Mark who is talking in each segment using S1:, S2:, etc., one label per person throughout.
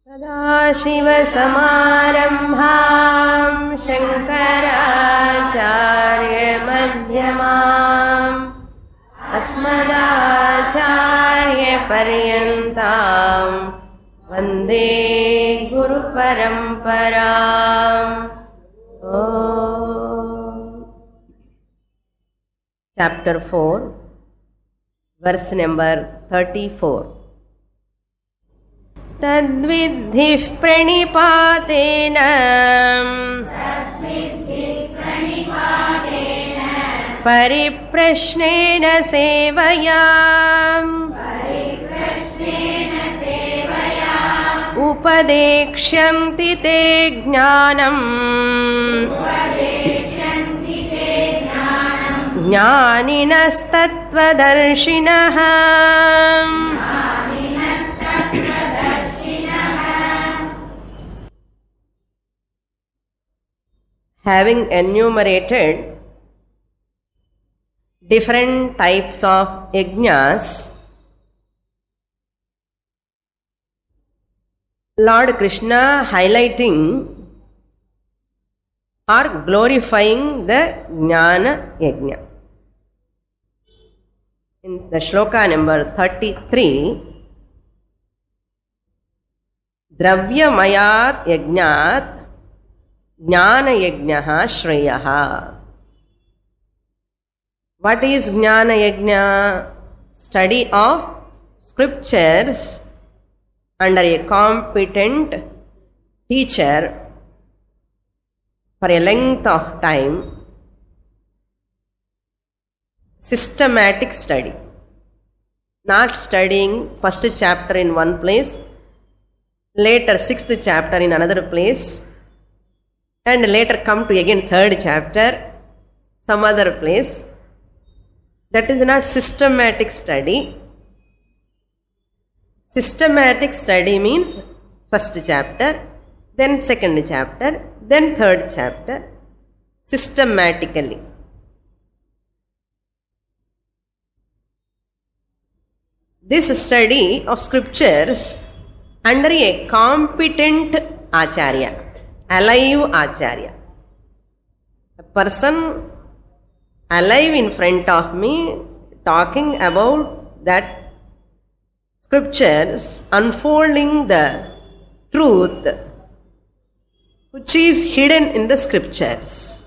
S1: सदाशिवसमारम्भां शङ्कराचार्यमध्यमाम् अस्मदाचार्यपर्यन्तां वन्दे गुरुपरम्पराम्. Chapter 4, verse number 34. तद्विद्धिः प्रणिपातेन परिप्रश्नेन सेवया उपदेक्ष्यन्ति ते ज्ञानम् ज्ञानिनस्तत्त्वदर्शिनः. Having enumerated different types of yajnas, Lord Krishna highlighting or glorifying the Jnana Yajna. In the shloka number 33, Dravyamayat Yajnat Jnana Yajnaha Shreyaha. What is Jnana Yajna? Study of scriptures under a competent teacher for a length of time. Systematic study. Not studying first chapter in one place, later sixth chapter in another place, and later come to again third chapter, some other place. That is not systematic study. Systematic study means first chapter, then second chapter, then third chapter, systematically. This study of scriptures under a competent acharya, alive acharya, a person alive in front of me talking about that scriptures, unfolding the truth which is hidden in the scriptures.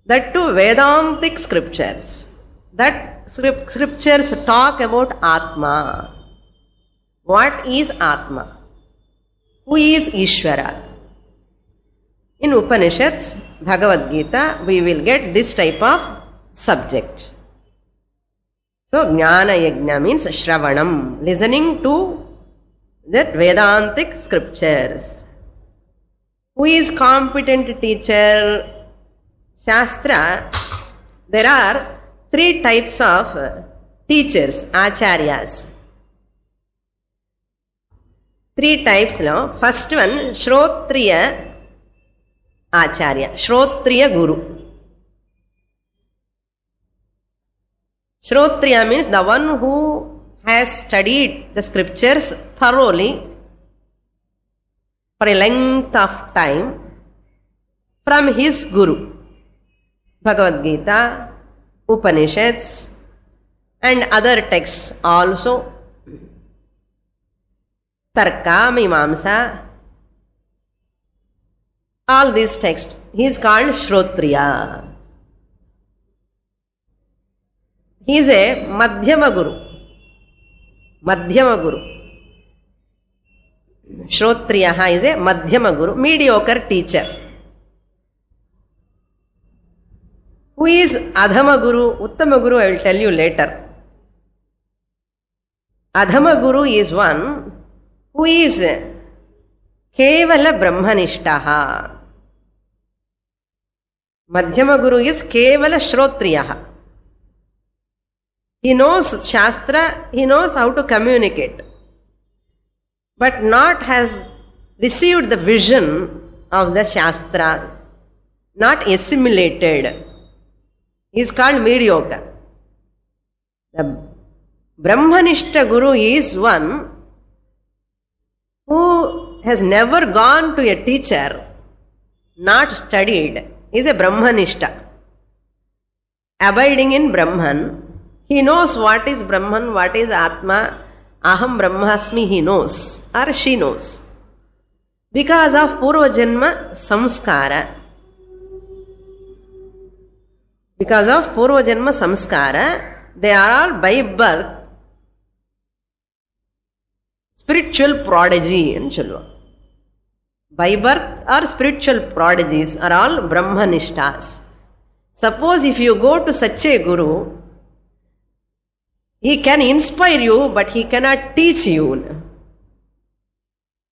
S1: That too Vedantic scriptures. That scriptures talk about Atma. What is Atma? Who is Ishvara? In Upanishads, Bhagavad Gita, we will get this type of subject. So, Jnana Yajna means Shravanam, listening to that Vedantic scriptures. Who is competent teacher? Shastra, there are three types of teachers, acharyas. Three types now. First one, Shrotriya Acharya, Shrotriya Guru. Shrotriya means the one who has studied the scriptures thoroughly for a length of time from his Guru. Bhagavad Gita, Upanishads, and other texts also. Tarka, Mimamsa, all these texts. He is called Shrotriya. He is a Madhyama Guru. Madhyama Guru. Shrotriya is a Madhyama Guru, mediocre teacher. Who is Adhama Guru? Uttama Guru I will tell you later. Adhama Guru is one who is Kevala Brahmanishtaha. Madhyama Guru is Kevala Shrotriyaha. He knows Shastra, he knows how to communicate, but not has received the vision of the Shastra, not assimilated. He is called mediocre. The Brahmanishta Guru is one who has never gone to a teacher, not studied, is a Brahmanishta. Abiding in Brahman, he knows what is Brahman, what is Atma, Aham Brahmasmi, he knows or she knows. Because of Purva Janma Samskara. Because of Purva Janma Samskara, they are all by birth spiritual prodigy in Chulva. By birth or spiritual prodigies are all Brahmanishtas. Suppose if you go to such a Guru, he can inspire you, but he cannot teach you.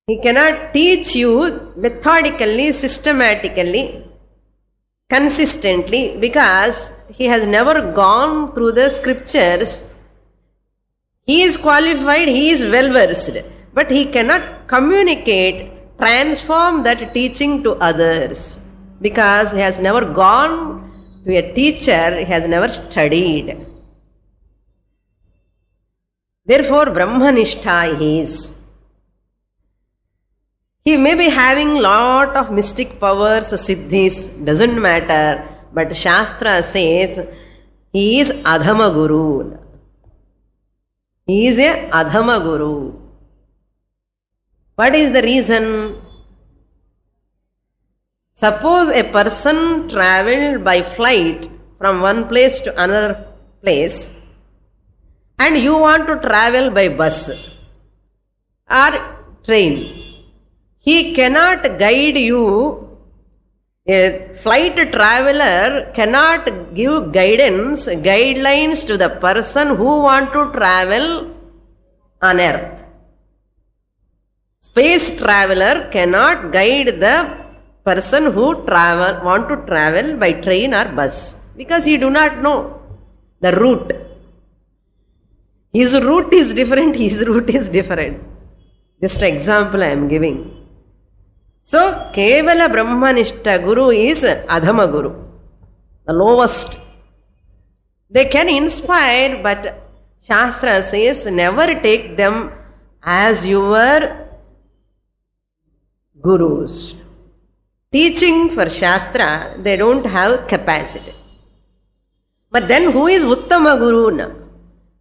S1: He cannot teach you methodically, systematically, consistently, because he has never gone through the scriptures. He is qualified, he is well versed, but he cannot communicate, transform that teaching to others, because he has never gone to a teacher, he has never studied. Therefore, Brahmanishta he is. He may be having lot of mystic powers, siddhis, doesn't matter, but Shastra says he is Adhama Guru. He is a Adhama Guru. What is the reason? Suppose a person travelled by flight from one place to another place, and you want to travel by bus or train. He cannot guide you. A flight traveler cannot give guidelines to the person who want to travel on earth. Space traveler cannot guide the person who want to travel by train or bus, because he do not know the route. His route is different, his route is different. Just an example I am giving. So, Kevala Brahmanishta Guru is Adhama Guru, the lowest. They can inspire, but Shastra says never take them as your gurus. Teaching for Shastra, they don't have capacity. But then who is Uttama Guru?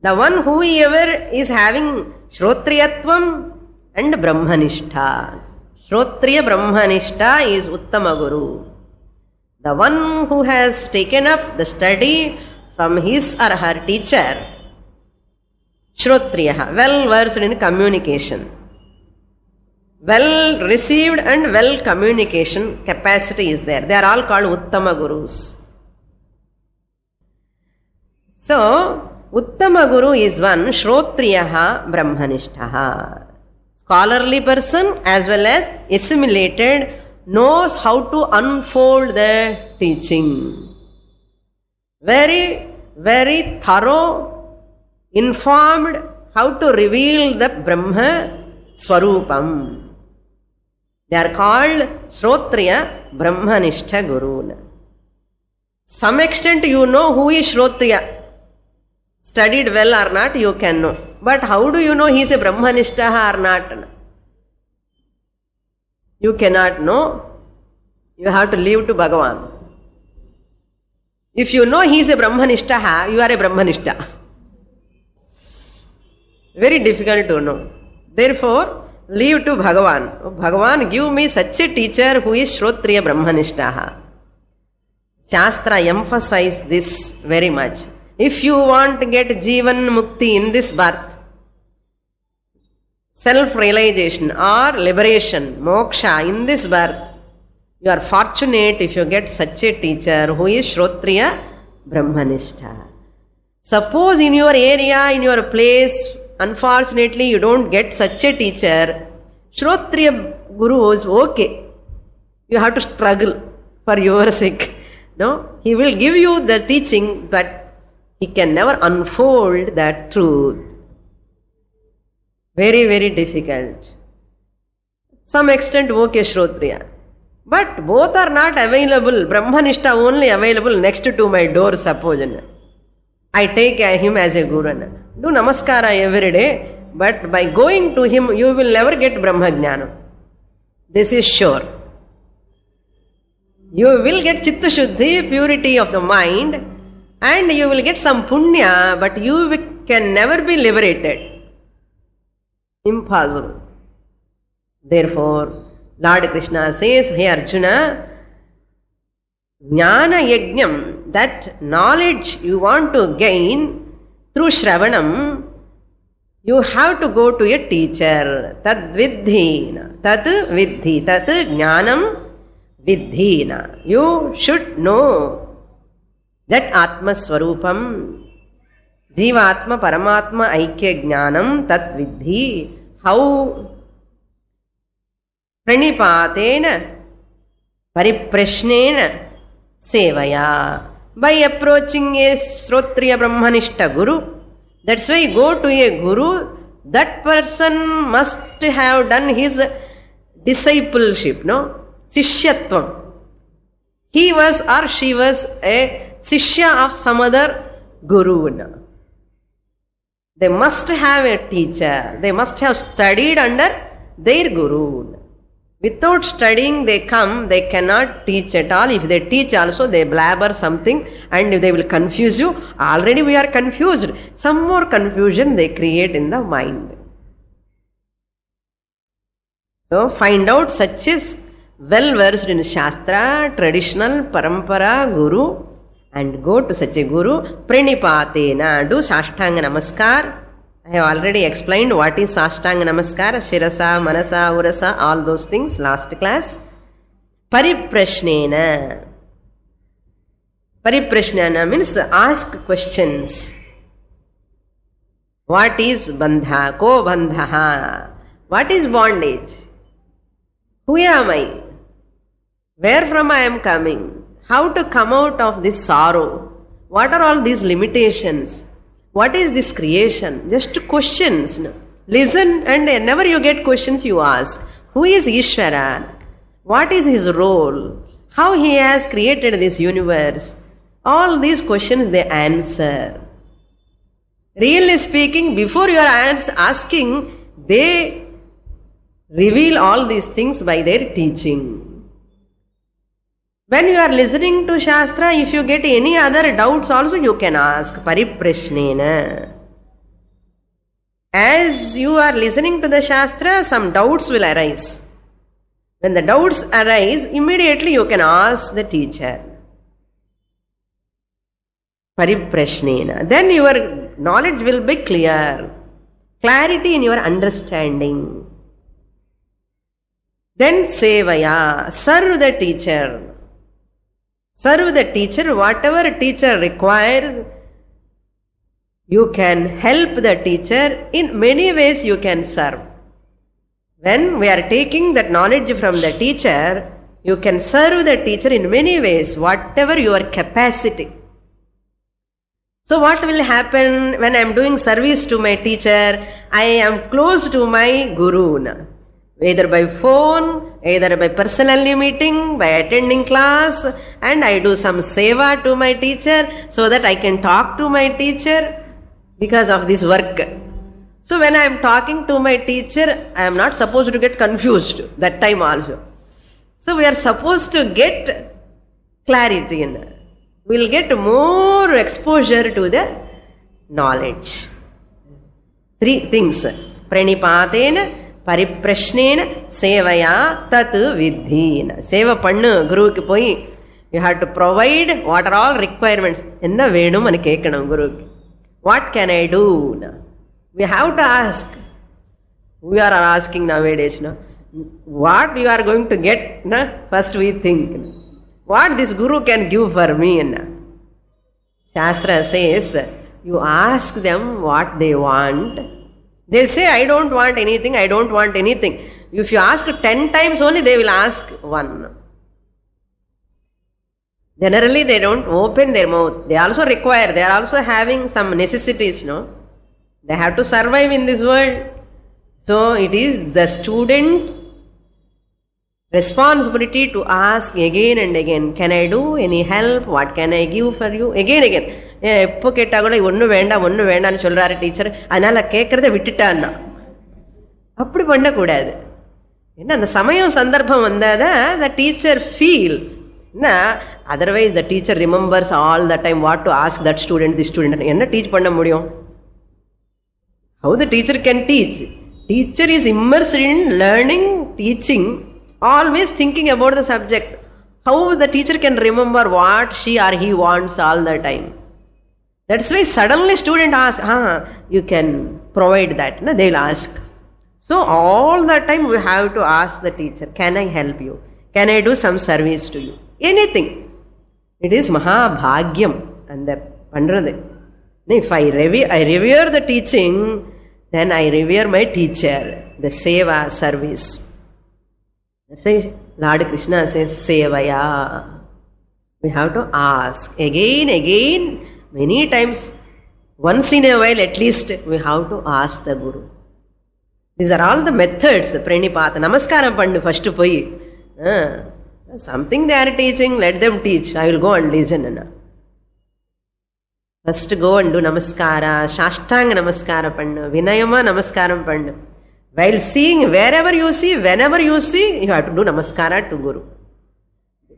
S1: The one whoever is having Shrotriyatvam and Brahmanishta. Shrotriya Brahmanishta is Uttama Guru. The one who has taken up the study from his or her teacher, Shrotriya, well versed in communication. Well received and well communication capacity is there. They are all called Uttama Gurus. So, Uttama Guru is one, Shrotriyaha Brahmanishtaha. Scholarly person as well as assimilated, knows how to unfold the teaching. Very, very thorough, informed how to reveal the Brahma Swarupam. They are called Shrotriya Brahmanishta Guru. Some extent you know who is Shrotriya. Studied well or not, you can know. But how do you know he is a Brahmanishta or not? You cannot know. You have to leave to Bhagavan. If you know he is a Brahmanishta, you are a Brahmanishta. Very difficult to know. Therefore, leave to Bhagavan. Bhagavan, give me such a teacher who is Shrotriya Brahmanishta. Shastra emphasize this very much. If you want to get Jivan Mukti in this birth, self-realization or liberation, moksha in this birth, you are fortunate if you get such a teacher who is Shrotriya Brahmanishta. Suppose in your area, in your place, unfortunately you don't get such a teacher, Shrotriya Guru is okay. You have to struggle for your sake. No, he will give you the teaching, but he can never unfold that truth. Very, very difficult. Some extent, okay, Shrotriya. But both are not available. Brahmanishta only available next to my door, suppose. I take him as a guru. Do namaskara every day, but by going to him, you will never get Brahma Jnana. This is sure. You will get Chitta Shuddhi, purity of the mind, and you will get some punya, but you can never be liberated. Impossible. Therefore, Lord Krishna says, hey Arjuna, Jnana Yajnam, that knowledge you want to gain through Shravanam, you have to go to a teacher. Tad vidhi, tat vidhi, tat jnanam vidhi. You should know that Atma Swarupam, Jiva Atma Paramatma Aikya Jnanam tat vidhi. How? Pranipatena Pariprashnena Sevaya. By approaching a Srotriya Brahmanishta Guru. That's why go to a Guru. That person must have done his discipleship, no? Sishyatvam. He was or she was a Sishya of some other Guru. They must have a teacher. They must have studied under their Guru. Without studying they come, they cannot teach at all. If they teach also, they blabber something and they will confuse you. Already we are confused. Some more confusion they create in the mind. So find out such is well versed in Shastra, traditional, parampara, Guru, and go to such a Guru. Pranipatena, do Sashtanga Namaskar. I have already explained what is Sashtanga Namaskara, Shirasa, Manasa, Urasa, all those things last class. Pariprashnena. Pariprashnena means ask questions. What is bandha? Ko bandhaha? What is bondage? Who am I? Where from I am coming? How to come out of this sorrow? What are all these limitations? What is this creation? Just questions. Listen, and whenever you get questions, you ask. Who is Ishvara? What is his role? How he has created this universe? All these questions they answer. Really speaking, before you are asking, they reveal all these things by their teaching. When you are listening to Shastra, if you get any other doubts also, you can ask. Pariprashnena. As you are listening to the Shastra, some doubts will arise. When the doubts arise, immediately you can ask the teacher. Pariprashnena. Then your knowledge will be clear. Clarity in your understanding. Then sevaya. Serve the teacher. Serve the teacher, whatever teacher requires, you can help the teacher. In many ways you can serve. When we are taking that knowledge from the teacher, you can serve the teacher in many ways, whatever your capacity. So what will happen when I am doing service to my teacher? I am close to my Guru. Either by phone, either by personally meeting, by attending class, and I do some seva to my teacher so that I can talk to my teacher because of this work. So when I am talking to my teacher, I am not supposed to get confused that time also. So we are supposed to get clarity in it. We will get more exposure to the knowledge. Three things. Pranipatena, Pariprashnena, Sevaya, Tat Vidhina. Seva pannu, Guru ki poi. You have to provide what are all requirements. Enna venu mani kekanam Guru. What can I do? We have to ask. We are asking nowadays. What you are going to get? First we think. What this Guru can give for me? Shastra says, you ask them what they want. They say, I don't want anything, I don't want anything. If you ask 10 times only, they will ask one. Generally, they don't open their mouth. They also require, they are also having some necessities, They have to survive in this world. So, it is the student Responsibility to ask again and again, can I do any help, what can I give for you, again எப்போ கேட்டா கூட ஒன்றும் வேண்டாம்னு சொல்றாரு teacher, அதனால கேட்கறத விட்டுட்டான்னா. அப்படி பண்ணக்கூடாது. என்ன அந்த சமயம் சந்தர்ப்பம் வந்தாதான் the teacher feel. Otherwise the teacher remembers all the time what to ask that student, this student. என்ன டீச் பண்ண முடியும்? How the teacher can teach? Teacher is immersed in learning, teaching, always thinking about the subject. How the teacher can remember what she or he wants all the time? That's why suddenly student asks, you can provide that. They'll ask. So all the time we have to ask the teacher, can I help you? Can I do some service to you? Anything. It is Mahabhagyam. And the pandrathu. If I revere the teaching, then I revere my teacher. The seva, service. That's why Lord Krishna says, sevaya. We have to ask again, many times, once in a while at least, we have to ask the Guru. These are all the methods, pranipata. Namaskaram pandu first poi. Something they are teaching, let them teach. I will go and listen. First go and do namaskara, shashtanga namaskara pandu, vinayama namaskaram pandu. While seeing, wherever you see, whenever you see, you have to do namaskara to Guru.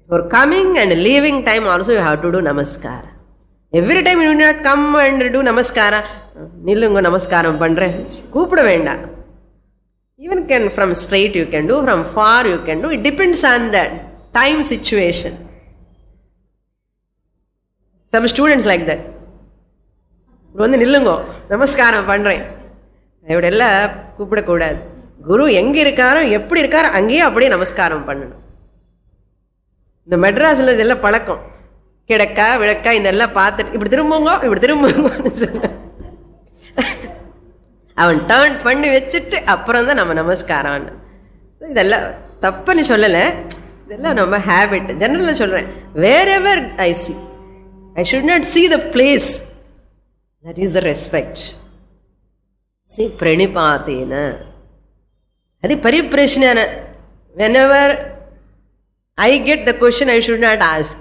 S1: For coming and leaving time also you have to do namaskara. Every time you do not come and do namaskara, nillungo namaskaram pandre, koopda venda. Even from straight you can do, from far you can do. It depends on the time situation. Some students like that. வந்து நில்லுங்கோ நமஸ்காரம் பண்றேன். இப்படியெல்லாம் கூப்பிடக்கூடாது. குரு எங்க இருக்காரோ எப்படி இருக்காரோ அங்கேயே அப்படியே நமஸ்காரம் பண்ணணும். இந்த மெட்ராஸ்ல இதெல்லாம் பழக்கம். கிழக்கா விளக்கா இதெல்லாம் பார்த்துட்டு இப்படி திரும்புங்கன்னு சொல்ல அவன் டர்ன் பண்ணி வச்சுட்டு அப்புறம் தான் நம்ம நமஸ்காரம். இதெல்லாம் தப்புன்னு சொல்லலை, இதெல்லாம் நம்ம ஹேபிட். ஜெனரலா சொல்றேன், wherever I see, I should not see the place. That is the respect. சி பிரணிபாத்தேன அது பரிப்ரஷ்னேன. whenever I get the question, I should not ask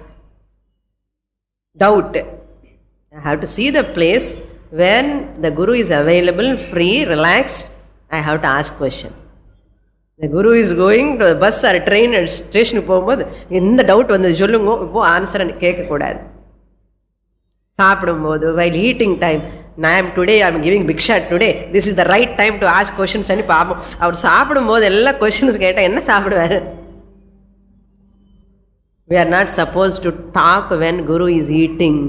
S1: doubt. I have to see the place. When the Guru is available, free, relaxed, I have to ask question. The Guru is going to the bus or train or station போகும்போது இந்த doubt வந்து சொல்லுங்க, இப்போ answer கேட்கக்கூடாது. சாப்பிடும்போது, while eating time, today I am giving bhiksha today, this is the right time to ask questions అని பாப்போம். அவர் சாப்பிடும்போது எல்லா questions கேட்டா என்ன சாப்பிடுவாரு? We are not supposed to talk when Guru is eating.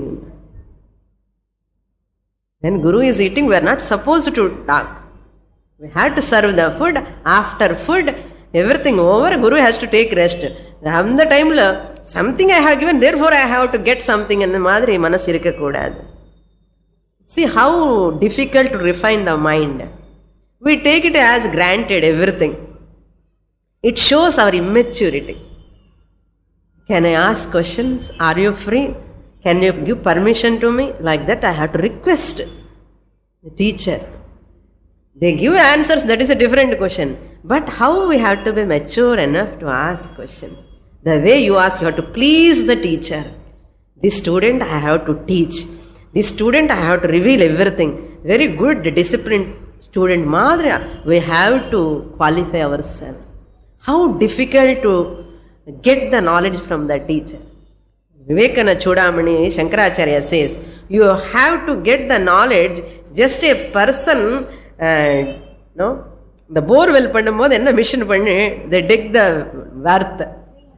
S1: When Guru is eating, we are not supposed to talk. We have to serve the food. After food, everything over, Guru has to take rest. அந்த டைம்ல something I have given, therefore I have to get something அந்த மாதிரி மனசு இருக்கக்கூடாது. See how difficult to refine the mind. We take it as granted everything. It shows our immaturity. Can I ask questions? Are you free? Can you give permission to me? Like that I have to request the teacher. They give answers, that is a different question. But how we have to be mature enough to ask questions? The way you ask, you have to please the teacher. This student I have to teach. This student I have to reveal everything. Very good disciplined student Madhya, we have to qualify ourselves. How difficult to get the knowledge from the teacher. Vivekana Chudamani Shankaracharya says, you have to get the knowledge. Just a person, the borewell பண்ணும்போது என்ன mission பண்ணி, they dig the earth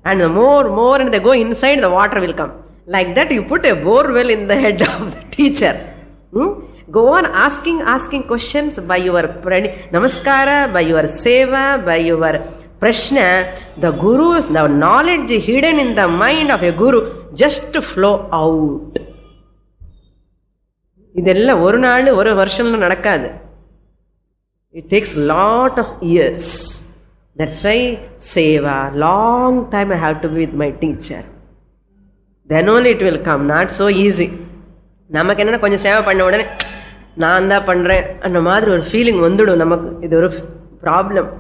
S1: and the more and they go inside, the water will come. Like that you put a borewell in the head of the teacher. Go on asking questions by your namaskara, by your seva, by your prashna. The Guru's, the knowledge hidden in the mind of a Guru just to flow out. இதெல்லாம் ஒரு நாள் ஒரு வருஷம்ல நடக்காது. It takes lot of years. That's why seva, long time I have to be with my teacher. Then only it will come. Not so easy. நமக்கு என்னன்னா கொஞ்சம் சேவை பண்ண உடனே நான் தான் பண்றேன் அந்த மாதிரி ஒரு ஃபீலிங் வந்துடும் நமக்கு. இது ஒரு problem.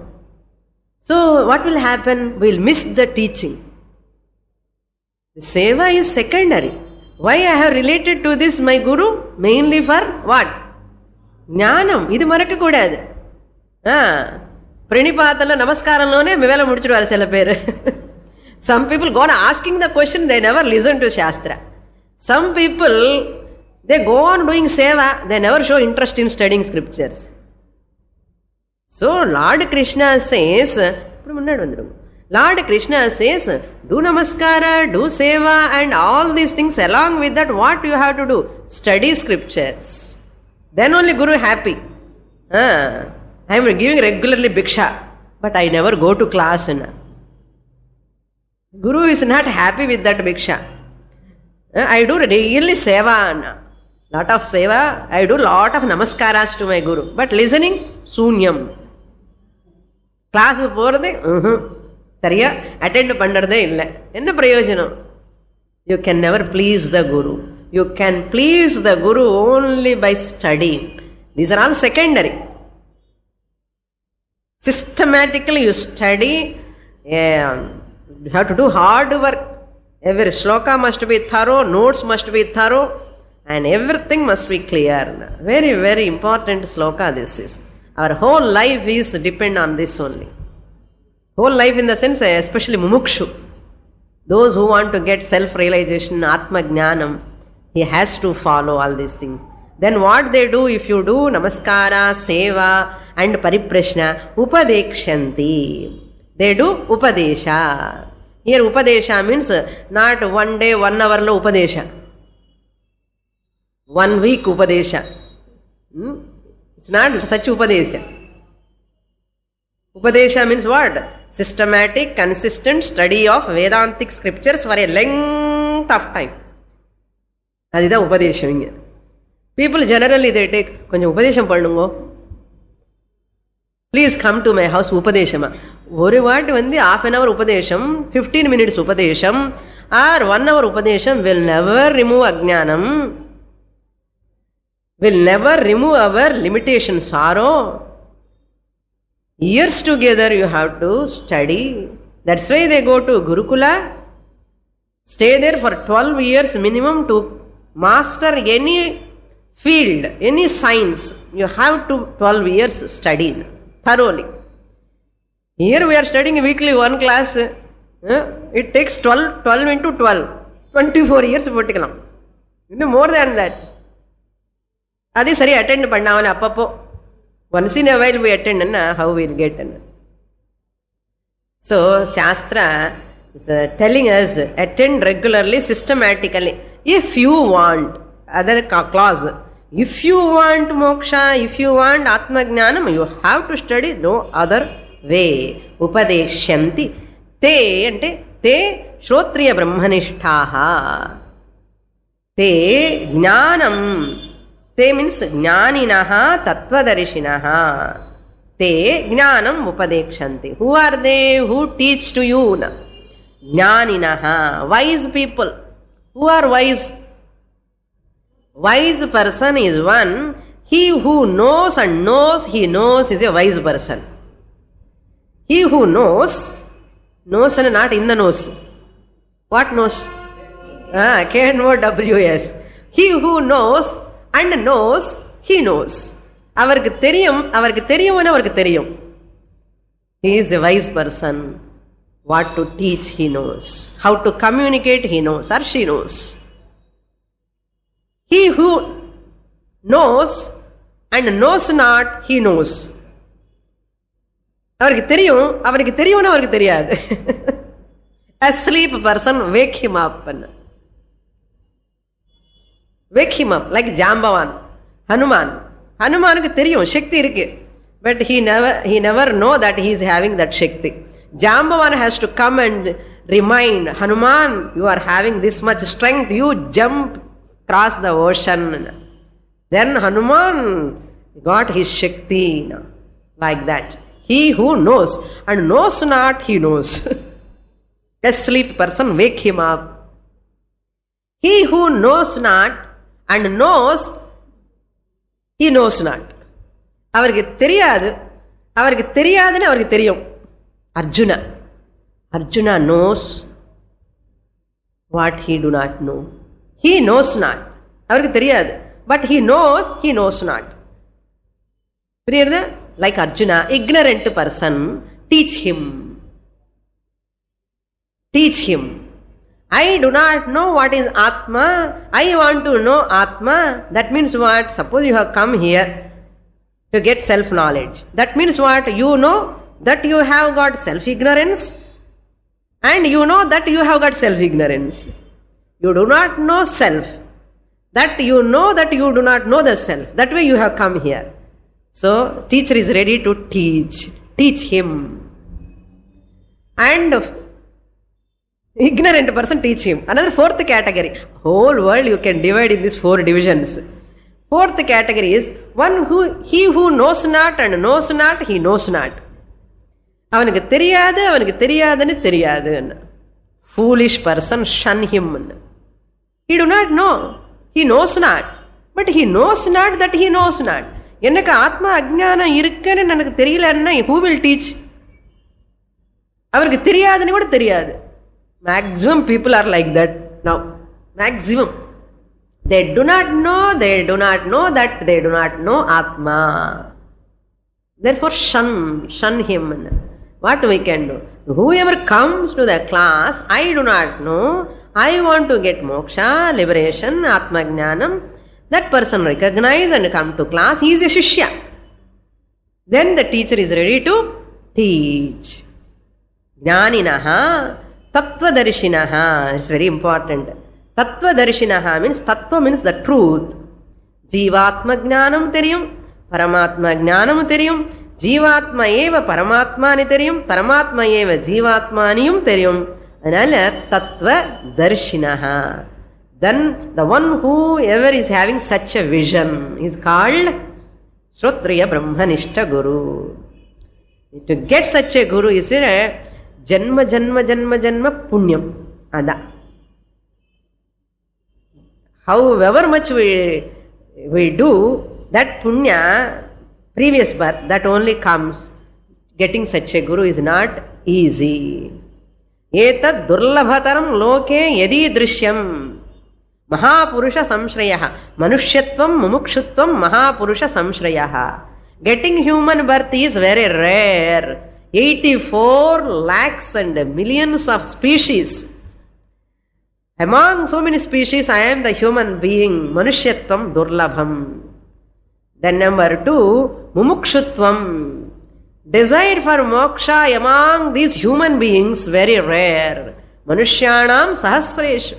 S1: So what will happen? We will miss the teaching. The seva is secondary. Why I have related to this my guru? Mainly for what? Jnanam. Idu marakka koodadu. Pranipathala namaskaramlone mivela mudichiduvaru sila peru. Some people go on asking the question, they never listen to Shastra. Some people, they go on doing seva, they never show interest in studying scriptures. So Lord Krishna says, Lord Krishna says, do namaskara, do seva, and all these things. Along with that, what you have to do? Study scriptures. Then only Guru happy. I am giving regularly bhiksha, but I never go to class. Guru is not happy with that bhiksha. I do daily seva. Lot of seva. I do lot of namaskaras to my Guru. But listening, sunyam. Class போறது சரியா attend பண்றதே இல்லை. என்ன பிரயோஜனம்? You can never please the Guru. You can please the Guru only by studying. These are all secondary. Systematically you study. You have to do hard work. Every shloka must be thorough, notes must be thorough, and everything must be clear. Very, very important shloka this is. Our whole life is depend on this only. Whole life in the sense, especially mumukshu. Those who want to get self-realization, atma jnanam, he has to follow all these things. Then what they do, if you do namaskara, seva and pariprashna, upadekshanti. They do upadesha. Here upadesha means not 1 day, 1 hour lo upadesha. 1 week upadesha. It's not such upadesha. Upadesha means what? Systematic, consistent study of Vedantic scriptures for a length of time. That's upadesha. People generally they take, konjam upadesham pannungo. Please come to my house, upadeshama. One word வந்து half an hour upadesham, 15 minutes upadesham, or 1 hour upadesham will never remove ajnanam, will never remove our limitation, sorrow. Years together you have to study. That's why they go to Gurukula, stay there for 12 years minimum to master any field, any science. You have to 12 years study thoroughly. Here we are studying weekly 1 class. It takes 12 into 12, 24 years. More than that. Adi sari attend pannavala appapo. Once in a while we attend, how we will get. So Shastra is telling us, attend regularly, systematically. If you want, other clause, if you want moksha, if you want atma jnanam, you have to study, no other way. Upadeshanti. Te ante te shrotriya brahmanishtaha. Te jnanam. Te means jnaninaha tatvadarishinaha. Te jnanam upadekshanti. Who are they? Who teach to you? Jnaninaha. Wise people. Who are wise? Wise person is one. He who knows and knows he knows is a wise person. He who knows and not in the nose. What knows? K-N-O-W-S. He who knows and knows, he knows. Avarku theriyum. He is a wise person. What to teach, he knows. How to communicate, he knows, or she knows. He who knows and knows not, he knows. Avarku theriyum. Asleep person, wake him up. Wake him up, like Jambavan, Hanuman. Hanumanukku theriyum, Shakti irukku. But he never know that he is having that Shakti. Jambavan has to come and remind, Hanuman, you are having this much strength, you jump across the ocean. Then Hanuman got his Shakti, like that. He who knows and knows not, he knows. Asleep person, wake him up. He who knows not and knows, he knows not. அவருக்கு தெரியாதுன்னு அவருக்கு தெரியும். Arjuna knows what he do not know. He knows not. அவருக்கு தெரியாது. But he knows not. புரியுறதா? Like Arjuna, ignorant person, teach him. I do not know what is Atma. I want to know Atma. That means what? Suppose you have come here to get self-knowledge. That means what? You know that you have got self-ignorance, and you know that you have got self-ignorance. You do not know self. That you know that you do not know the self. That way you have come here. So, teacher is ready to teach. Teach him. And ignorant person, teach him. Another fourth category. Whole world you can divide in these 4 divisions. Fourth category is he who knows not and knows not, he knows not. அவனுக்கு தெரியாதுன்னு தெரியாது. Foolish person, shun him. He do not know. He knows not. But he knows not that he knows not. எனக்கு ஆத்மா அஜ்ஞானம் இருக்குன்னு எனக்கு தெரியலன்னா who will teach? அவருக்கு தெரியாதுன்னு கூட தெரியாது. Maximum people are like that now. Maximum. They do not know that they do not know Atma. Therefore shun him. What we can do? Whoever comes to the class, I do not know, I want to get moksha, liberation, Atma Jnanam, that person recognize and come to class, he is a shishya. Then the teacher is ready to teach. Jnaninaha, Tattvadarshinaha, it's very important. Tattvadarshinaha means, Tattva means the truth. Jivatma Jnanam theriyum, Paramatma Jnanam theriyum, Jivatma eva Paramatmani theriyum, Paramatma eva Jivatmaniyum theriyum. Anala Tattvadarshinaha. Then the one who ever is having such a vision is called Shrotriya Brahmanishta Guru. To get such a guru is a Janma Punyam. Ada. However much we do, that punya, previous birth, that only comes. Getting such a guru is not easy. Etad durlabhataram loke yadi drishyam. Mahapurusha samshrayaha. Manushyatvam mumukshutvam mahapurusha samshrayaha. Getting human birth is very rare. 84 lakhs and millions of species. Among so many species, I am the human being. Manushyatvam durlabham. Then number 2, mumukshutvam. Desire for moksha among these human beings, very rare. Manushyanam sahasreshu.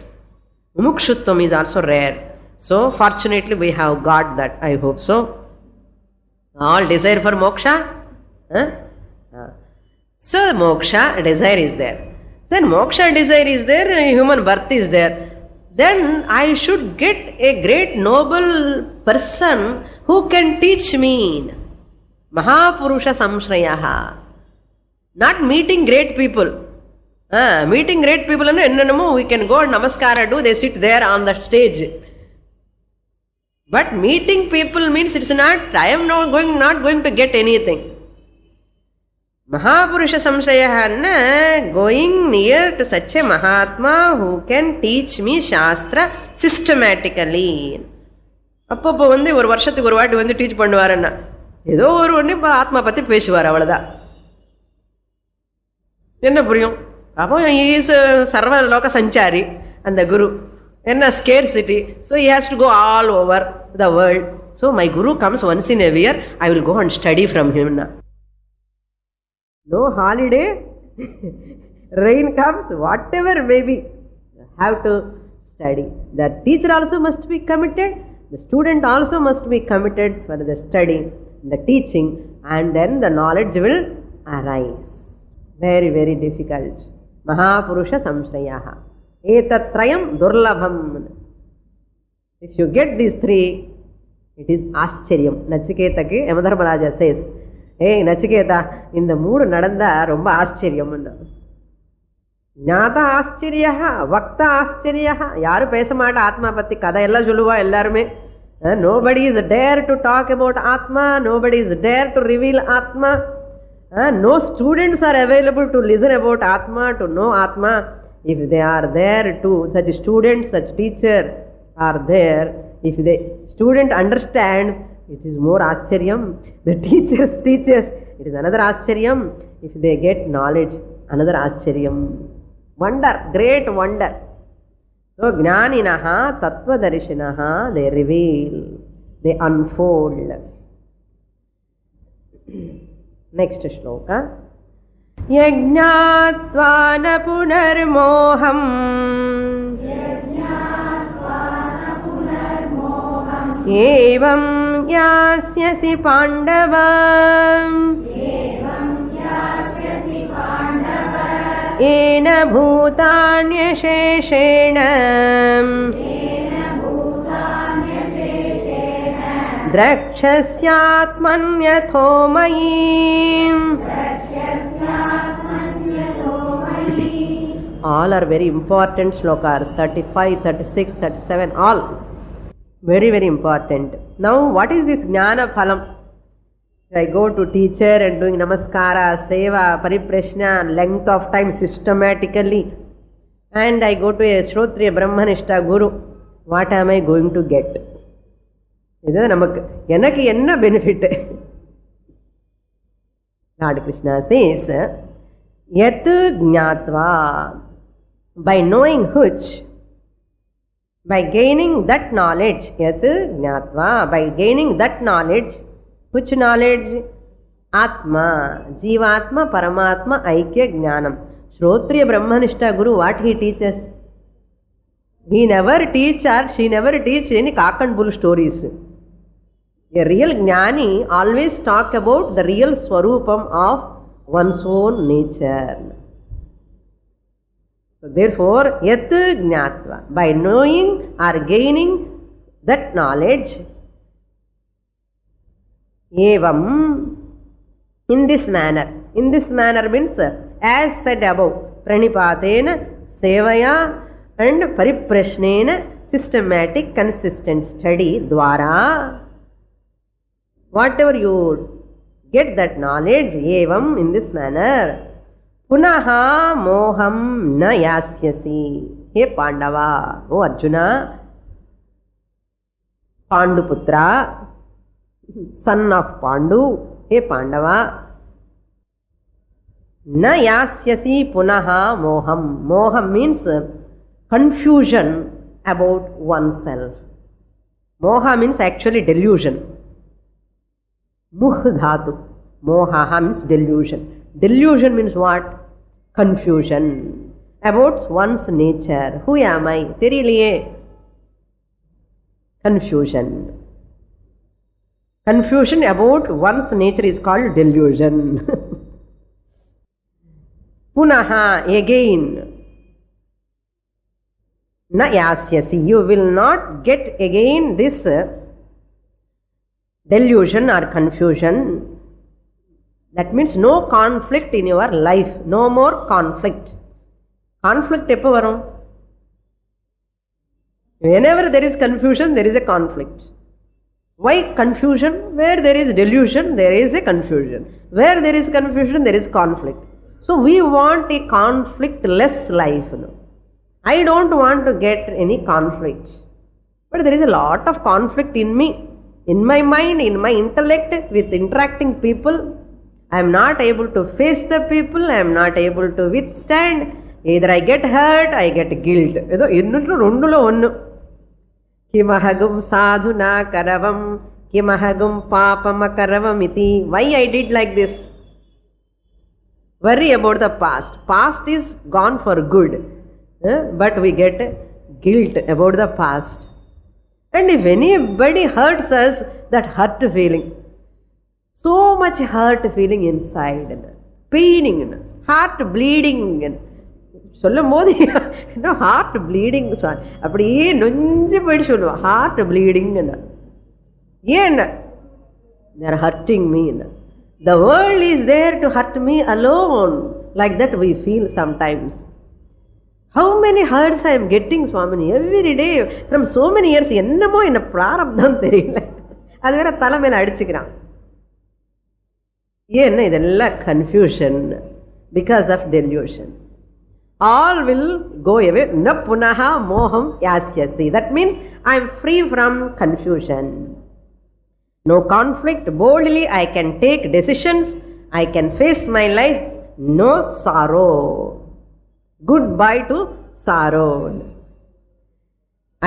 S1: Mumukshutvam is also rare. So, fortunately, we have got that. I hope so. All desire for moksha? So, moksha desire is there. Then, moksha desire is there, human birth is there. Then, I should get a great noble person who can teach me. Mahapurusha samshrayaha. Not meeting great people. Meeting great people, we can go and namaskara do, they sit there on the stage. But meeting people means it's not, I am not going to get anything. Mahapurusha samshrayaha, going near to such a Mahatma who can teach me Shastra systematically. அப்பப்போ ஒரு வருஷத்துக்கு ஒரு வாட்டி teach பண்ணுவாருன்னா ஏதோ ஒரு ஒன்று இப்போ ஆத்மா பற்றி பேசுவார், அவ்வளோதான். என்ன புரியும்? அப்போ இஸ் சர்வலோக சஞ்சாரி அந்த குரு. என்ன scarcity, so he has to go all over the world. So my guru comes once in a year, I will go and study from ஹிம்னா. No holiday, rain comes, whatever maybe, have to study. The teacher also must be committed, the student also must be committed for the study, the teaching, and then the knowledge will arise. Very, very difficult. Mahapurusha samshrayaha. Etatrayam durlabham. If you get these 3, it is ஆச்சரியம். நச்சிகேதக்கு Yamadharmaraja says, ஏய் நச்சிகேதா, இந்த 3 நடந்தா ரொம்ப ஆச்சரியம். ஞாதா ஆச்சரியா, வக்தா ஆச்சரியா. யாரும் பேச மாட்டா ஆத்மா பத்தி, கதை எல்லாம் சொல்லுவா எல்லாருமே. Nobody is dare to talk about Atma, nobody is dare to reveal Atma. No students are available to listen about Atma, to know Atma. If they are there to, such students, such teacher are there, if the student understands, it is more Ascharyam. The teachers teaches, it is another Ascharyam. If they get knowledge, another Ascharyam. Wonder, great wonder. So Jnaninaha, Tattvadarshinaha, they reveal, they unfold. Next shloka. Yajñātvā na punarmoham evam yasyasi pandavam ena bhūtānyasheshena drakṣasyātmaṇyatho mayim. All are very important shlokas, 35, 36, 37, all very, very important. Now, what is this Jnana Phalam? I go to teacher and doing Namaskara, Seva, Pariprashna, length of time systematically, and I go to a Shrotriya Brahmanishta Guru. What am I going to get? This is enakku enna benefit? Lord Krishna says, Yat Jnatva, by knowing which, by gaining that knowledge, Yat Jnatva, by gaining that knowledge, which knowledge? Atma, Jivatma, Paramatma, Aikya Jnanam. Shrotriya Brahmanishta Guru, what he teaches? He never teach or she never teach any cock and bull stories. A real Jnani always talk about the real Swarupam of one's own nature. So therefore, Yat Jnatva, by knowing or gaining that knowledge, Evam, in this manner means as said above, Pranipatena, Sevaya and Pariprashnena, systematic, consistent study, Dwara, whatever you get that knowledge, Evam, in this manner, Punaha moham na yasyasi. He Pandava, O Arjuna, Panduputra, son of Pandu, he Pandava, na yasyasi punaha moham. Moham means confusion about oneself. Moha means actually delusion. Muh dhatu. Moha means delusion. Delusion means what? Confusion about one's nature. Who am I? Theriliye. Confusion. Confusion about one's nature is called delusion. Punaha, again. Na yasyasi. You will not get again this delusion or confusion. That means no conflict in your life. No more conflict. Conflict eppo varum? Whenever there is confusion, there is a conflict. Why confusion? Where there is delusion, there is a confusion. Where there is confusion, there is conflict. So we want a conflict-less life. No? I don't want to get any conflict. But there is a lot of conflict in me, in my mind, in my intellect, with interacting people. I am not able to face the people, I am not able to withstand. Either I get hurt, I get guilt. Kimahagum sadhuna karavam, kimahagum papama iti. Why I did like this? Worry about the past. Past is gone for good. But we get guilt about the past. And if anybody hurts us, that hurt feeling. So much hurt feeling inside. Paining, heart bleeding. சொல்லும் போது heart bleeding அப்படியே நொஞ்சு போயிட்டு சொல்லுவான் heart bleeding ஏன் they're hurting me the world is there to hurt me alone like that we feel sometimes how many hurts I am getting Swamini every day from so many years என்னமோ என்ன பிராரப்தம் தெரியல அது வேற தலைமையில அடிச்சுக்கிறான் ஏன்னா இதெல்லாம் confusion, because of delusion. All will go away. Na punaha moham yasyasi. That means I am free from confusion. No conflict. Boldly I can take decisions. I can face my life. No sorrow. Goodbye to sorrow.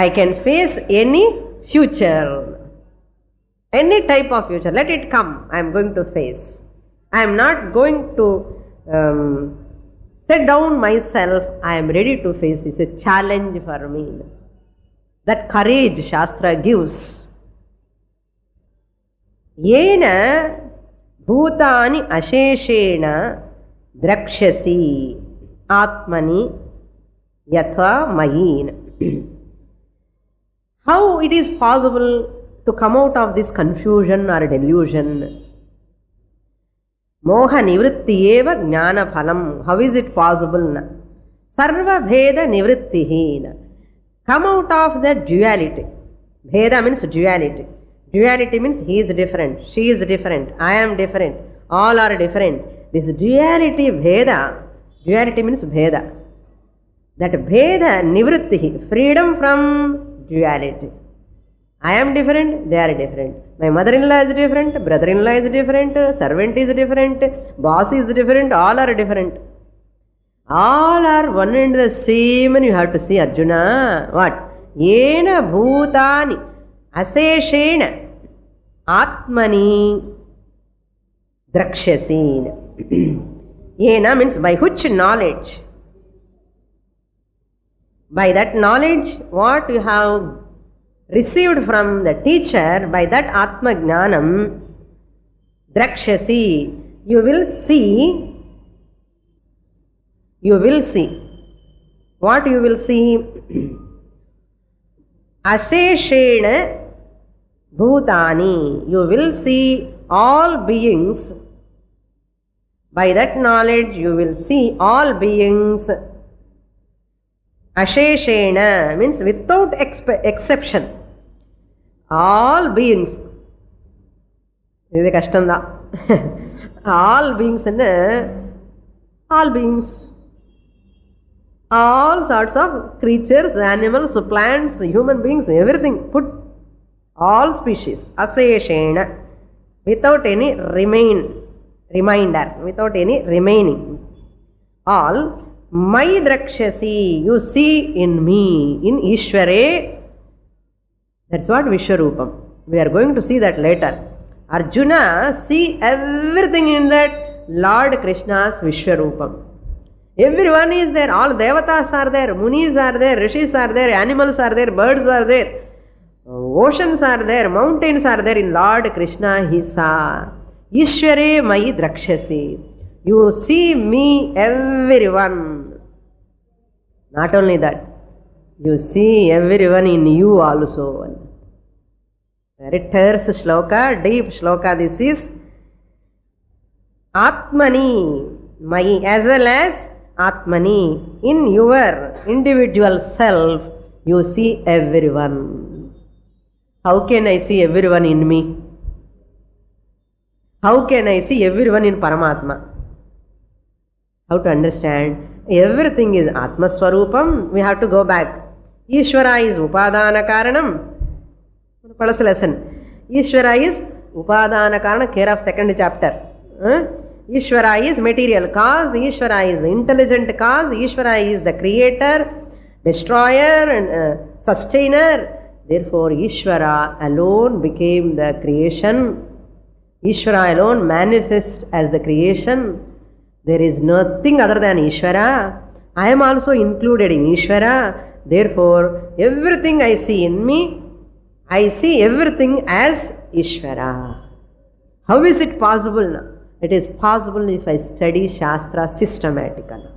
S1: I can face any future. Any type of future. Let it come. I am going to face. I am not going to set down myself. I am ready to face. It's a challenge for me. That courage Shastra gives. Yena bhutani asheshena drakshasi atmani yatha mayin. How it is possible to come out of this confusion or delusion? Moha nivritti eva jnana phalam. How is it possible? Sarva bheda nivrittihi. Come out of that duality. Bheda means duality. Duality means he is different, she is different, I am different, all are different. This duality bheda. Duality means bheda. That bheda nivrittihi. Freedom from duality. I am different, they are different. My mother-in-law is different, brother-in-law is different, servant is different, boss is different, all are different. All are one and the same, and you have to see, Arjuna, what? Yena bhutani aseshena atmani drakshasina. Yena means by which knowledge? By that knowledge, what you have received from the teacher, by that Atma Jnanam, Drakshasi, you will see. What you will see? Aseshena Bhutani, you will see all beings. By that knowledge, you will see all beings. Asheshena means without exception. All beings. இது கஷ்டம்தான். All beings என்ன? All beings. All sorts of creatures, animals, plants, human beings, everything. Put all species. Aseshena. Without any reminder. Without any remaining. All. My drakshasi, you see in me, in Ishvare. That's what Vishwarupam. We are going to see that later. Arjuna, see everything in that Lord Krishna's Vishwarupam. Everyone is there, all devatas are there, munis are there, rishis are there, animals are there, birds are there, oceans are there, mountains are there. In Lord Krishna he saw. Ishvare mai drakshasi. You see me, everyone. Not only that, you see everyone in you also. Very terse shloka, deep shloka this is. Atmani, my, as well as Atmani, in your individual self, you see everyone. How can I see everyone in me? How can I see everyone in Paramatma? How to understand? Everything is Atma Swarupam. We have to go back. Ishvara is Upadana Karanam. First lesson. Ishvara is Upadana Karanam, care of second chapter. Ishvara is material cause. Ishvara is intelligent cause. Ishvara is the creator, destroyer and sustainer. Therefore, Ishvara alone became the creation. Ishvara alone manifests as the creation. There is nothing other than Ishvara. I am also included in Ishvara. Therefore, everything I see in me, I see everything as Ishvara. How is it possible now? It is possible if I study Shastra systematically.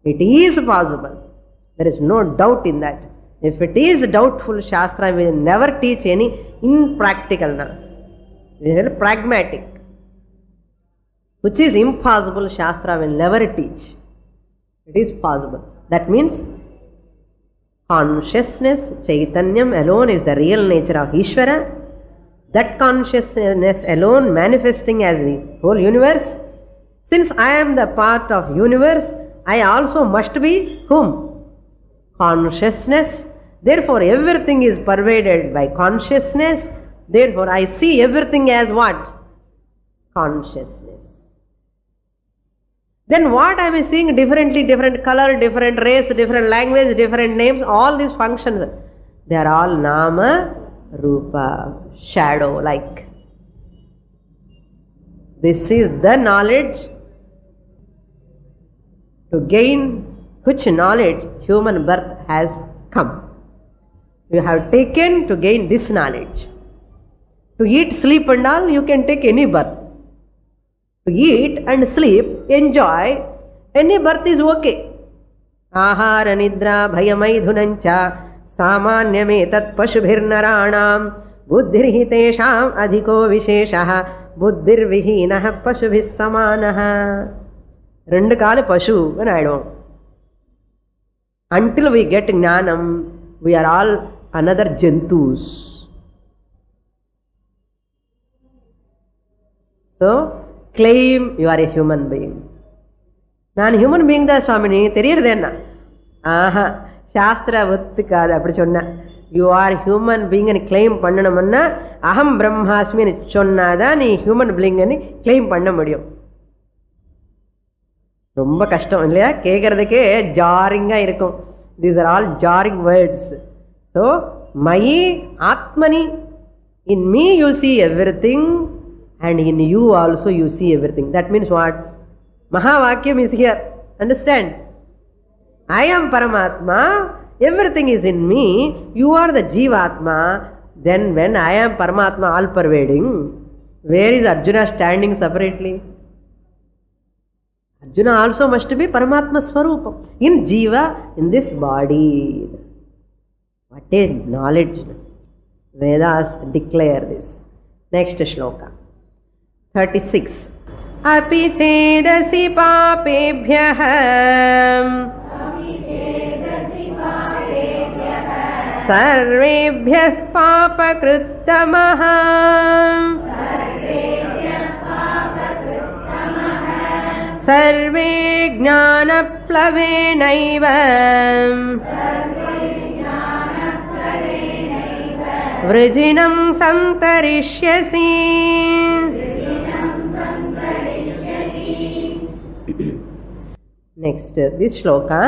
S1: It is possible. There is no doubt in that. If it is doubtful, Shastra will never teach any impractical. It is pragmatic. Which is impossible, Shastra will never teach. It is possible. That means consciousness, Chaitanyam alone is the real nature of Ishvara. that consciousness alone manifesting as the whole universe. Since I am the part of universe, I also must be whom? Consciousness. Therefore, everything is pervaded by consciousness. Therefore, I see everything as what? Consciousness. Then what I am seeing differently, different color, different race, different language, different names, all these functions, they are all nama, rupa, shadow like. This is the knowledge. To gain which knowledge human birth has come. You have taken to gain this knowledge. To eat, sleep and all, you can take any birth. To eat and sleep, enjoy, any birth is okay. Ahara nidra bhayamaidhunancha samanyame pashubhirnaranam buddhirhitesham adhiko visheshaha buddhirvihinaha pashubhis samanaha. Rendu kalu pashu and I don't. Until we get jnanam, we are all another jantus. So, claim you are a human being. Nan human being da Swamini, theriyadena. Aha, Shastra Vattikada, apdi sonna. You are human being and claim pannanamanna, aham brahmasmi ani sonnada, nee human being ani claim panna mudiyum. ரொம்ப கஷ்டம் இல்லையா கேட்கறதுக்கே ஜாரிங்கா இருக்கும். These are all jarring words. So mayi atmani, in me you see everything and in you also you see everything. That means what? Mahavakyam is here. Understand? I am Paramatma, everything is in me, you are the Jivatma. Then when I am Paramatma all pervading, where is Arjuna standing separately? Arjuna also must be Paramatma Swarupam. In Jiva, in this body. What a knowledge. Vedas declare this. Next shloka. 36. Api chedasi papebhyah sarvebhyah papakrittamah survey ज्ञानप्लवेनैव वृजिनं सन्तरिष्यसि. Next, this shloka.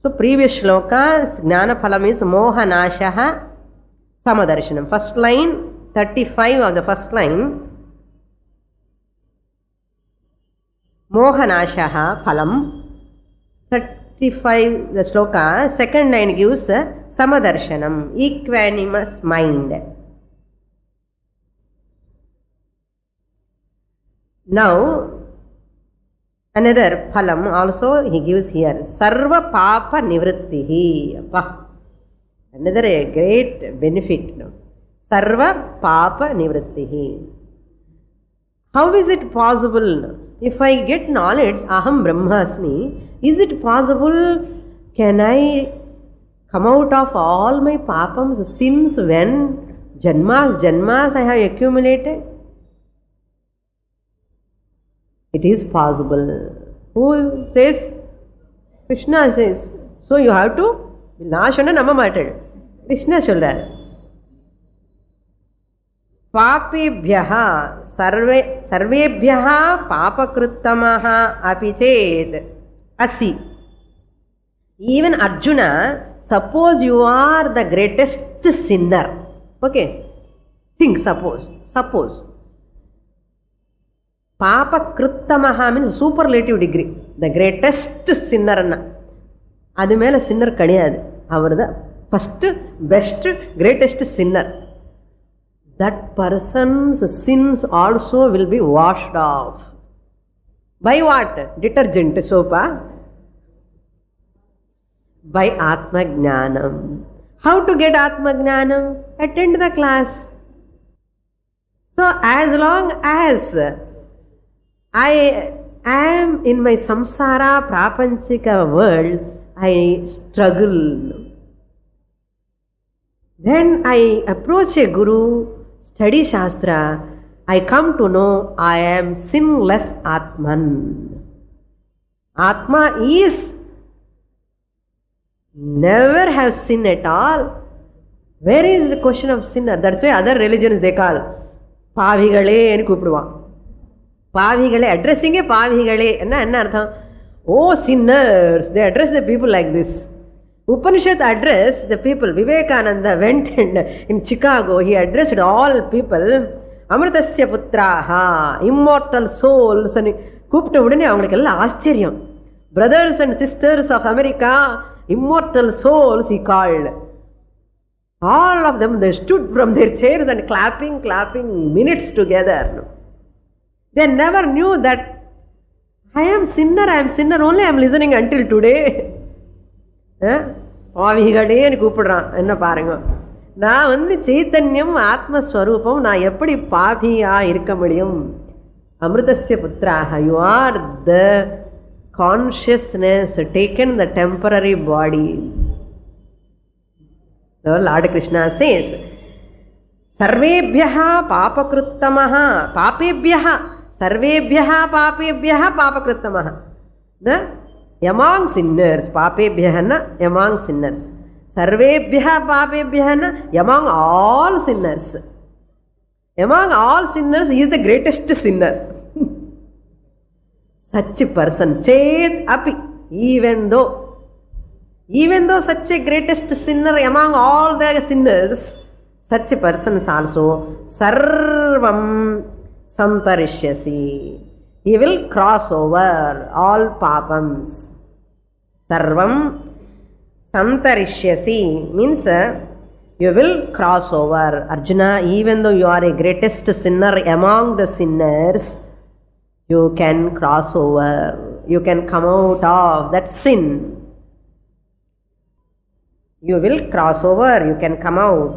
S1: So previous shloka, Jnanaphalam is Mohanashaha Samadarshanam. First line, 35 of the first line. Mohanashaha phalam. 35 the shloka, second line gives samadarshanam, equanimous mind. Now another phalam also he gives here, sarva papa nivrittihi. Another a great benefit. Sarva papa nivrittihi. How is it possible? If I get knowledge, aham brahmasmi, is it possible, can I come out of all my papams, sins, when janmas I have accumulated? It is possible. Who says? Krishna says. So you have to, na sonna nama matter. Krishna solrar. Papebhyaha sarvebhyaha papakrittamaha api ched asi. Even Arjuna, suppose you are the greatest sinner. Okay? Think, suppose. Papakrittamaha means superlative degree. The greatest sinner anna. Adu mela sinner kadiyadu. Avaru the first, best, greatest sinner. That person's sins also will be washed off. By what? Detergent, soap. By Atma Jnanam. How to get Atma Jnanam? Attend the class. So as long as I am in my samsara prapanchika world, I struggle. Then I approach a guru, study Shastra, I come to know I am sinless Atman. Atma is never have sin at all. Where is the question of sinner? That's why other religions they call பாவிகளே என்று கூப்பிடுவான். பாவிகளே அட்ரஸிங்கே பாவிகளே என்ன அர்த்தம்? Oh sinners, they address the people like this. Upanishad addressed the people. Vivekananda went and in Chicago, he addressed all people. Amritasya putraha, immortal souls. And கூப்பிட்ட உடனே அவங்களுக்கு எல்லாம் ஆச்சரியம். Brothers and sisters of America, immortal souls he called. All of them, they stood from their chairs and clapping minutes together. They never knew that I am sinner only, I am listening until today. பாவிகளேன்னு கூப்பிடுறான். என்ன பாருங்க, நான் சைத்தன்யம் ஆத்மஸ்வரூபம், நான் எப்படி பாவியா இருக்க முடியும்? அமிர்தஸ்ய புத்திராக, you are the consciousness taken the temporary body. So Lord Krishna says, sarvebhyaha papakruttamaha papebhyaha sarvebhyaha papebhyaha papakruttamaha. Among sinners, papebhyaha na among sinners, sarvebhyaha papebhyaha na among all sinners. Among all sinners, he is the greatest sinner. Such a person, chet api, even though such a greatest sinner among all the sinners, such a person is also sarvam santarishyasi. He will cross over all papams. Sarvam santarishyasi means you will cross over. Arjuna, even though you are a greatest sinner among the sinners, you can cross over. You can come out of that sin. You will cross over, you can come out.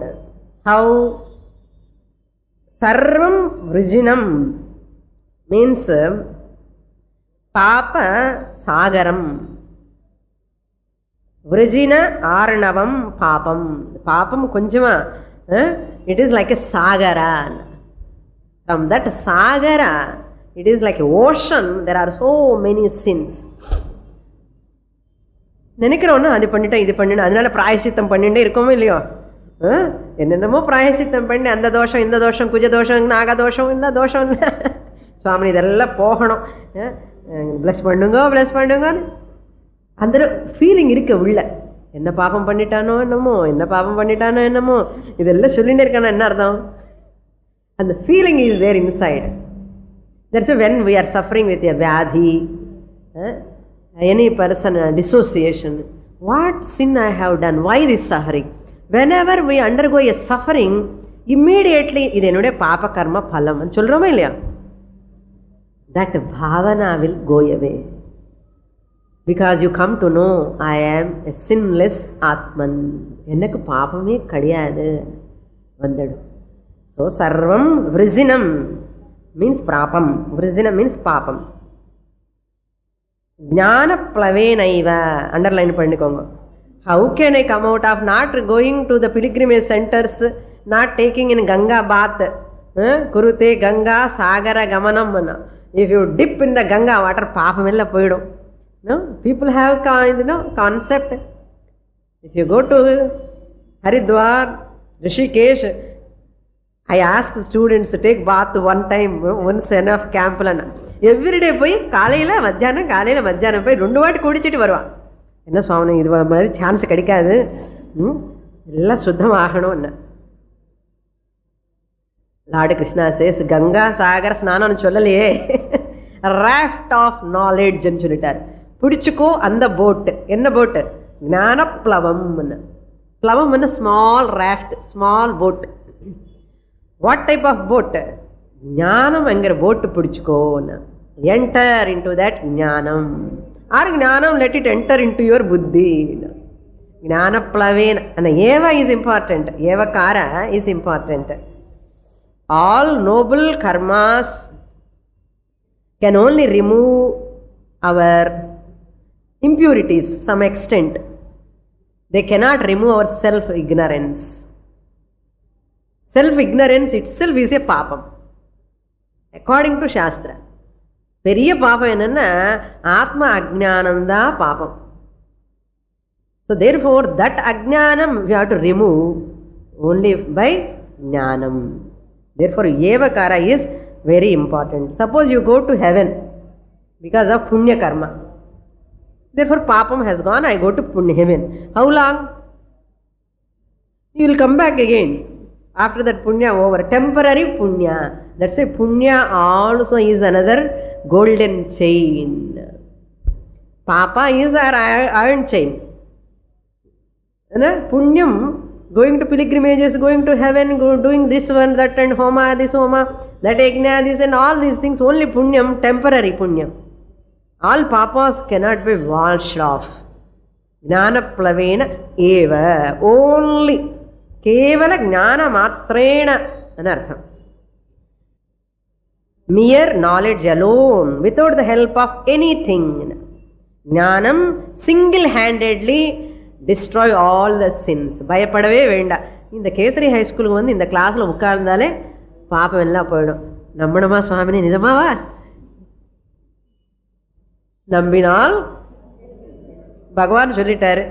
S1: How? Sarvam vrijinam means papa sagaram. Vrijina arnavam papam. Papam kunjama. It is like a sagara. From that sagara, it is like an ocean. There are so many sins. நினைக்கிறோன்னா அது பண்ணிட்டேன் இது பண்ணிட்டேன் அதனால பிராயசித்தம் பண்ணிட்டே இருக்கோமோ இல்லையோ? என்னென்னமோ பிராயசித்தம் பண்ணி அந்த தோஷம் இந்த தோஷம் குஜ தோஷம் நாக தோஷம் இந்த தோஷம் சுவாமி இதெல்லாம் போகணும், பிளஸ் பண்ணுங்கன்னு அந்த ஃபீலிங் இருக்க உள்ள. என்ன பாபம் பண்ணிட்டானோ என்னமோ இதெல்லாம் சொல்லிட்டே இருக்கானா என்ன அர்த்தம்? அந்த feeling is there inside. That's when we are suffering with a vyadhi, any person, dissociation, what sin I have done, why this suffering? Whenever we undergo a suffering, immediately இது என்னுடைய பாப கர்ம பலம் சொல்றோமா இல்லையா? That bhavana will go away because you come to know I am a sinless Atman. எனக்கு பாபமே கிடையாது வந்துடும். So sarvam vrijinam means prapam, vrijinam means papam. Jnana plavenaiva, underline பண்ணிக்கோங்க. How can I come out of not going to the pilgrimage centers, not taking in Ganga bath? Kurute Ganga Sagara Gamanam. If you dip in the Ganga water, papam ella poidum. No, people have concept. If you go to Haridwar, Rishikesh, I ask students to take bath one time, once enough camp. Every day போய் காலையில் மத்தியானம் போய் 2 வாட்டி குடிச்சிட்டு வருவான். என்ன சுவாமி இது மாதிரி சான்ஸ் கிடைக்காது, எல்லாம் சுத்தமாகணும்னு. லார்டு கிருஷ்ணா சேஸ் கங்கா சாகர ஸ்நானம்னு சொல்லலையே, ராஃப்ட் ஆஃப் நாலேஜ்னு சொல்லிட்டார். பிடிச்சிக்கோ அந்த போட்டு. என்ன போட்டு? ஞான பிளவம். பிளவம் small raft, small boat. What type of boat? ஞானம் என்கிற போட்டு பிடிச்சிக்கோன்னு. என்டர் இன்டு தட் ஞானம். ஆர் ஞானம் let it enter into your புத்தி. ஞான பிளவேன். அந்த ஏவா இஸ் இம்பார்ட்டன்ட், ஏவகார is important. All noble karmas can only remove our impurities some extent. They cannot remove our self ignorance. Self-ignorance itself is a papam, according to Shastra. பெரிய பாபம் என்னன்னா ஆத்ம அஜ்ஞானம்தா பாபம். So therefore that ajnanam we have to remove only by jnanam. Therefore evakara is very important. Suppose you go to heaven because of punya karma. Therefore papam has gone, I go to punya heaven. How long? You will come back again. After that punya over, temporary punya. That's why punya also is another golden chain. Papa is our iron chain. Punyam, going to pilgrimages, going to heaven, doing this one, that and homa, this homa, that yajna, this and all these things, only punyam, temporary punyam. All papas cannot be washed off. Jnana plavena eva, only kevala jnana matrena anartham. Mere knowledge alone, without the help of anything. Jnanam single-handedly destroy all the sins. பயப்படவே வேண்டாம். இந்த kesari high ஸ்கூலுக்கு வந்து இந்த கிளாஸில் உட்கார்ந்தாலே பாப்பம் எல்லாம் போயிடும். நம்பணுமா சுவாமினி? நிஜமாவா? நம்பினால் பகவான் சொல்லிட்டாரு.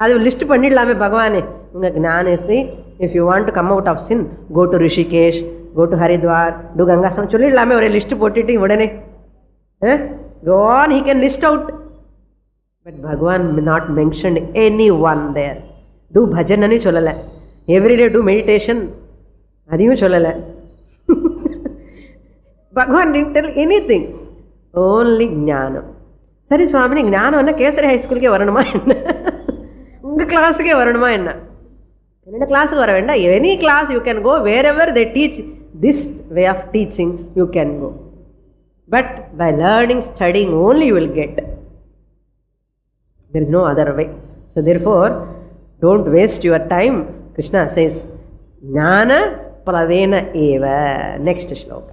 S1: அது லிஸ்ட் பண்ணிடலாமே பகவானே. உங்களுக்கு ஞானேசி, if you want to come out of sin, go to Rishikesh, go to Haridwar, do Gangasam, சொல்லிடலாமே ஒரே லிஸ்ட் போட்டுட்டு உடனே. Go on, he can list out. But Bhagavan not mentioned anyone there. Do bhajan ani சொல்லல. Every day do meditation, அதையும் சொல்லல. Bhagavan didn't tell anything. Only ஞானம். சரி சுவாமினி, ஞானம் என்ன கேசரி ஹை ஸ்கூலுக்கே வரணுமா என்ன? உங்கள் கிளாஸுக்கே வரணுமா என்ன? என்னோட கிளாஸுக்கு வர வேண்டாம். Any class you can go. Wherever they teach this way of teaching, you can go. But by learning, studying only you will get. There is no other way. So therefore, don't waste your time. Krishna says, Jnana plavena eva. Next shloka.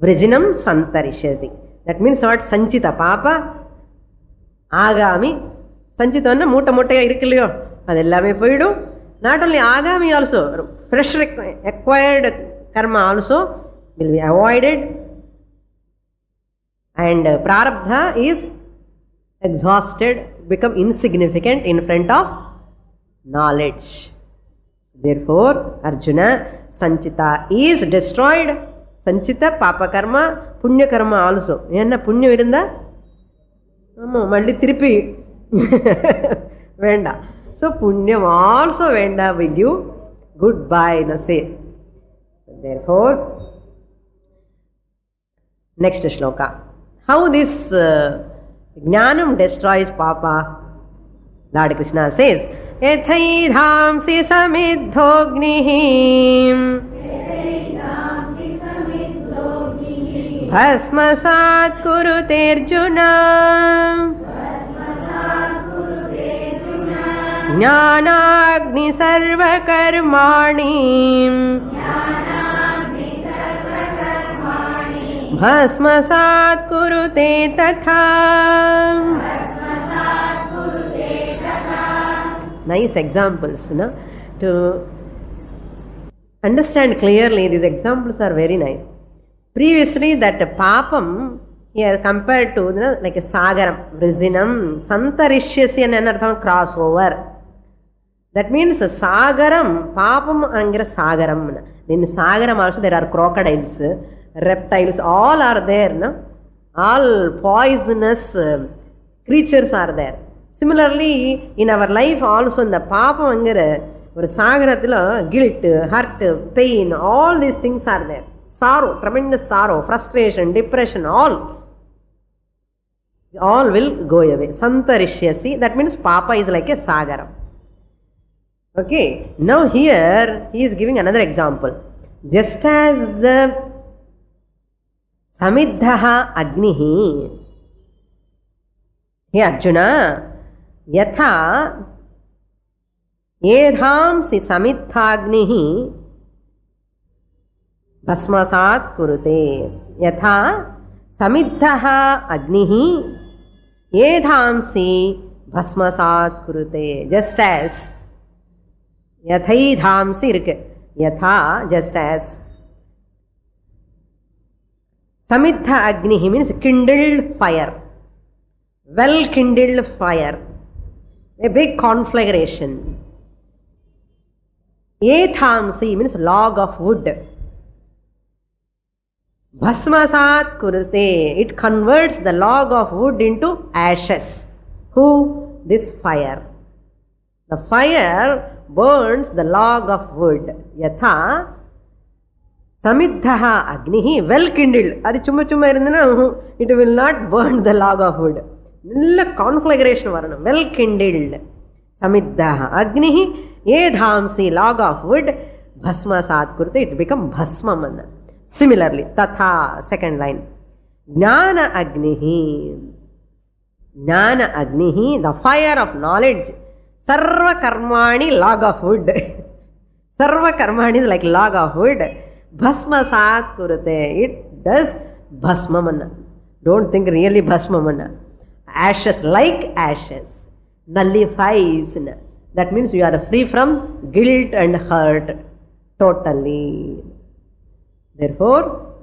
S1: Vrijinam santarishati. That means what? Sanchita papa, agami. Sanchita vanna moota mootaya irukilliyo, adellame poidum. Not only agami also, fresh acquired karma also will be avoided, and prarabdha is exhausted, become insignificant in front of knowledge. Therefore Arjuna, sanchita is destroyed. Sanchita papa karma, punya karma also. Enna punya irunda amma malli thirupi venda. So punyam also venda, we give goodbye na say. Therefore next shloka, how this jnanam destroys papa. Lord Krishna says, yathaidhamsi samidhognihi bhasmasat kurute Arjuna ज्ञानाग्नि सर्वकर्माणि भस्मसात् कुरुते तथा. Nice examples, no? To understand clearly, these examples are very nice. Previously that papam here compared to, like a sagaram, vrijinam, santarishyasi and anartham, crossover. That means sagaram, papam angra sagaram. In sagaram also there are crocodiles, reptiles, all are there. No? All poisonous creatures are there. Similarly, in our life also, in the papam angra or sagarathila, guilt, hurt, pain, all these things are there. Sorrow, tremendous sorrow, frustration, depression, all will go away. Santarishyasi, that means papa is like a sagaram. Okay, now here he is giving another example. Just as the samidhaha agnihi, hey Arjuna, yatha edhamsi samidhagnihi भस्मसात् कुरुते. यथा समिद्धः अग्निः एधांसि भस्मसात् कुरुते. Just as யதைதாம்சி இருக்கு. யதா just as. Samidha Agnihi means kindled fire, well kindled fire, a big conflagration. Ethamsi means log of wood. Bhasmasat kurute, it converts the log of wood into ashes. Who? This fire. The fire burns the log of wood. Yatha Samidhaha Agnihi, well kindled. Adi chumma chumma irundana, it will not burn the log of wood. Nilla conflagration varanam, well kindled. Samidhaha Agnihi, edhamsi, log of wood, bhasmasat kurte, it become bhasmam. Similarly, tatha, second line. Jnana Agnihi. Jnana Agnihi, the fire of knowledge. Sarva karmani, log of wood. Sarva karmani is like log of wood. Bhasmasat kurate, it does bhasmamana. Don't think really bhasmamana. Ashes, like ashes, nullifies. That means you are free from guilt and hurt totally. Therefore,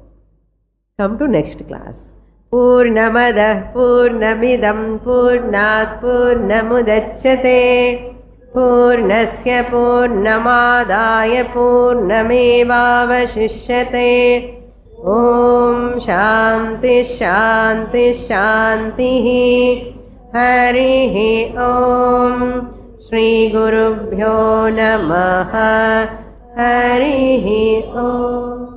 S1: come to next class. Purnamada Purnamidam Purnat Purnamudachyate Purnasya Purnamadaya Purnamevavashishyate. Om Shanti Shanti Shantihi. Harihi Om. Shri Gurubhyo Namaha. Harihi Om.